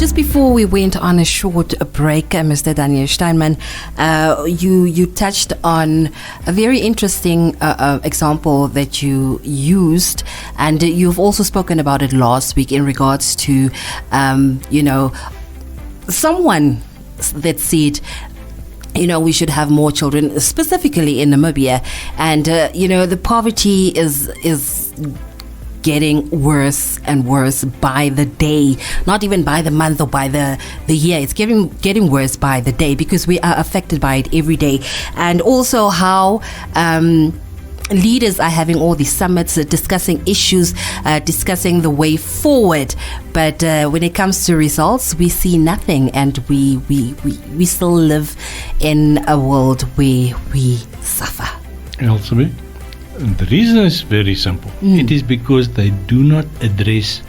just before we went on a short break, Mr. Daniel Steinman, you touched on a very interesting example that you used, and you've also spoken about it last week in regards to, someone that said, we should have more children, specifically in Namibia, and the poverty is getting worse and worse by the day, not even by the month or by the year. It's getting worse by the day because we are affected by it every day. And also how leaders are having all these summits, discussing issues, discussing the way forward, but when it comes to results, we see nothing, and we still live in a world where we suffer. Elsie, the reason is very simple. It is because they do not address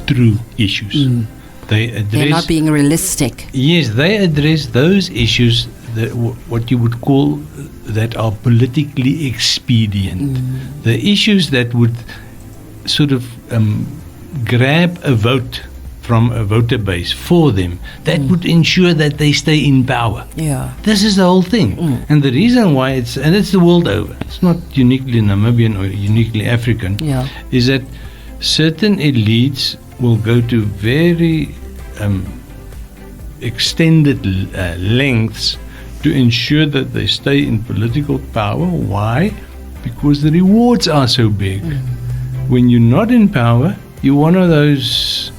true issues. They're not being realistic. Yes, they address those issues that what you would call that are politically expedient. The issues that would sort of grab a vote from a voter base for them, that would ensure that they stay in power. Yeah. This is the whole thing. And the reason why it's the world over, it's not uniquely Namibian or uniquely African, is that certain elites will go to very extended lengths to ensure that they stay in political power. Why? Because the rewards are so big. When you're not in power, you're one of those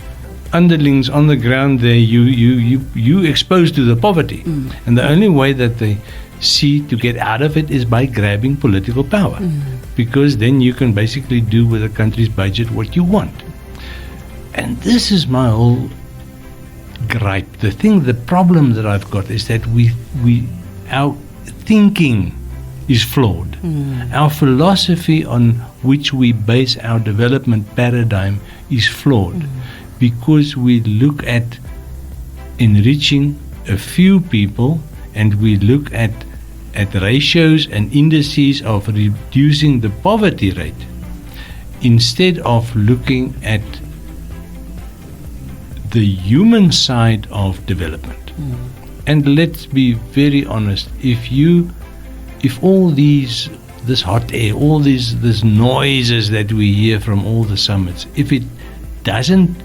underlings on the ground there, you exposed to the poverty. And the only way that they see to get out of it is by grabbing political power. Because then you can basically do with the country's budget what you want. And this is my whole gripe. The problem that I've got is that our thinking is flawed. Our philosophy on which we base our development paradigm is flawed. Because we look at enriching a few people, and we look at ratios and indices of reducing the poverty rate, instead of looking at the human side of development. And let's be very honest, if all this hot air, all these noises that we hear from all the summits, if it doesn't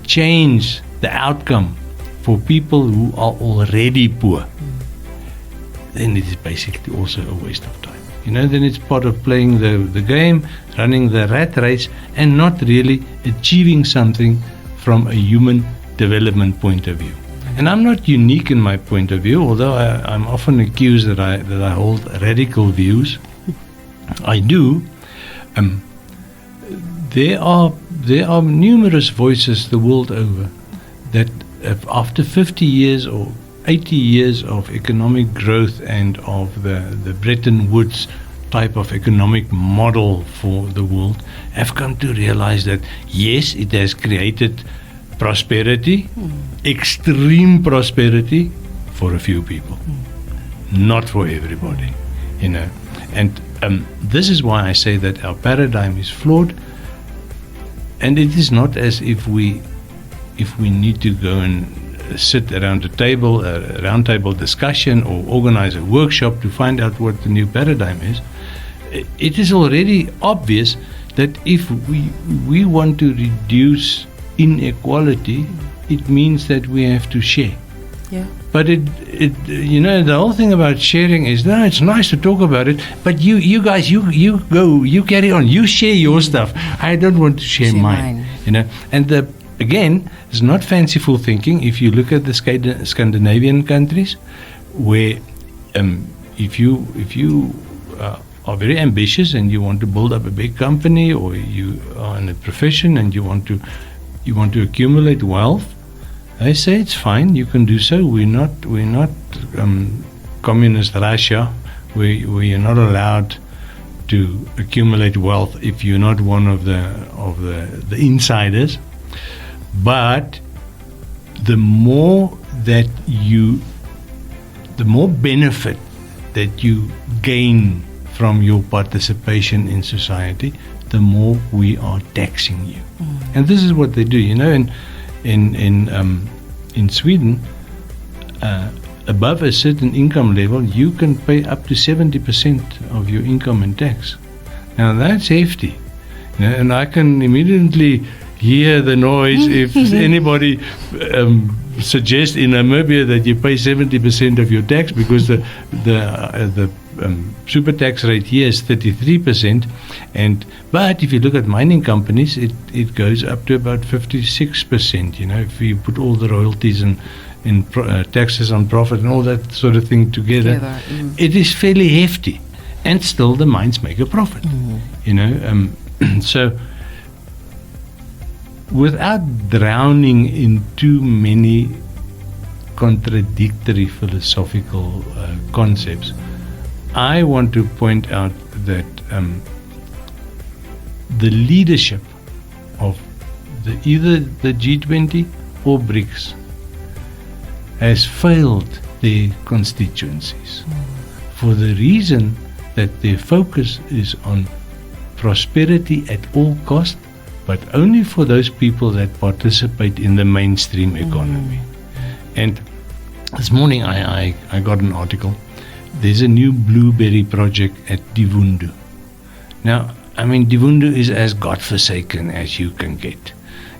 change the outcome for people who are already poor, then it is basically also a waste of time. Then it's part of playing the game, running the rat race, and not really achieving something from a human development point of view. And I'm not unique in my point of view, although I'm often accused that I hold radical views. I do. There are numerous voices the world over that after 50 years or 80 years of economic growth and of the Bretton Woods type of economic model for the world have come to realize that yes, it has created prosperity, extreme prosperity for a few people, not for everybody, And this is why I say that our paradigm is flawed. And it is not as if we need to go and sit around a table, a round table discussion, or organize a workshop to find out what the new paradigm is. It is already obvious that if we want to reduce inequality, it means that we have to share. Yeah. But the whole thing about sharing is, no, it's nice to talk about it, but you guys, you go, you carry on, you share your stuff. I don't want to share mine. And again, it's not fanciful thinking. If you look at the Scandinavian countries, where if you are very ambitious and you want to build up a big company, or you are in a profession and you want to accumulate wealth, I say it's fine. You can do so. We're not communist Russia, where you're not allowed to accumulate wealth if you're not one of the insiders. But the more benefit that you gain from your participation in society, the more we are taxing you. And this is what they do, in Sweden, above a certain income level, you can pay up to 70% of your income in tax. Now that's hefty, and I can immediately hear the noise if anybody suggests in Namibia that you pay 70% of your tax, because the super tax rate here is 33%, but if you look at mining companies, it goes up to about 56%. If you put all the royalties and taxes on profit and all that sort of thing together, it is fairly hefty, and still the mines make a profit. So without drowning in too many contradictory philosophical concepts, I want to point out that the leadership of either the G20 or BRICS has failed their constituencies for the reason that their focus is on prosperity at all cost, but only for those people that participate in the mainstream economy. And this morning I got an article. There's a new blueberry project at Divundu. Now, Divundu is as godforsaken as you can get.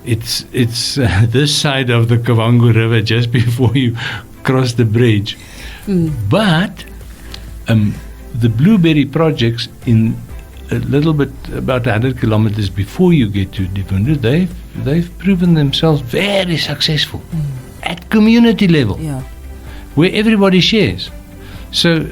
It's this side of the Kavango River, just before you cross the bridge. But the blueberry projects in a little bit, about 100 kilometers before you get to Divundu, they've proven themselves very successful at community level, where everybody shares. So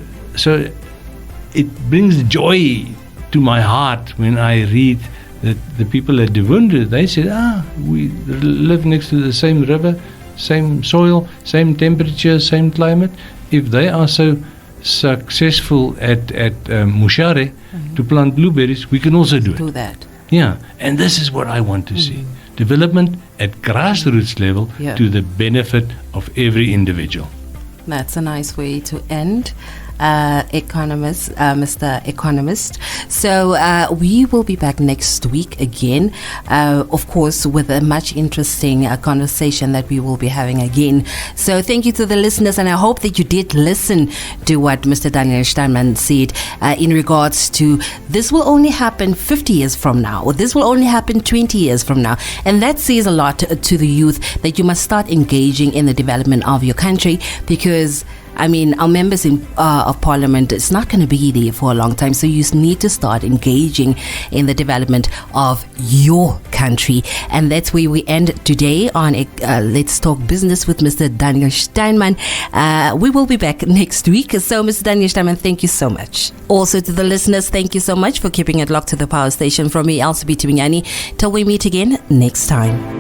it brings joy to my heart when I read that the people at Divundu, they said, we live next to the same river, same soil, same temperature, same climate. If they are so successful at Mushare to plant blueberries, we can also do it. Do that. Yeah, and this is what I want to see. Development at grassroots level to the benefit of every individual. That's a nice way to end. Mr. Economist. So we will be back next week again, of course, with a much interesting conversation that we will be having again. So thank you to the listeners, and I hope that you did listen to what Mr. Daniel Steinman said in regards to this will only happen 50 years from now, or this will only happen 20 years from now. And that says a lot to the youth, that you must start engaging in the development of your country, because our members of parliament, it's not going to be there for a long time. So you need to start engaging in the development of your country. And that's where we end today on Let's Talk Business with Mr. Daniel Steinman. We will be back next week. So Mr. Daniel Steinman, thank you so much. Also to the listeners, thank you so much for keeping it locked to the power station. From me, Elsie Bitumingani. Till we meet again next time.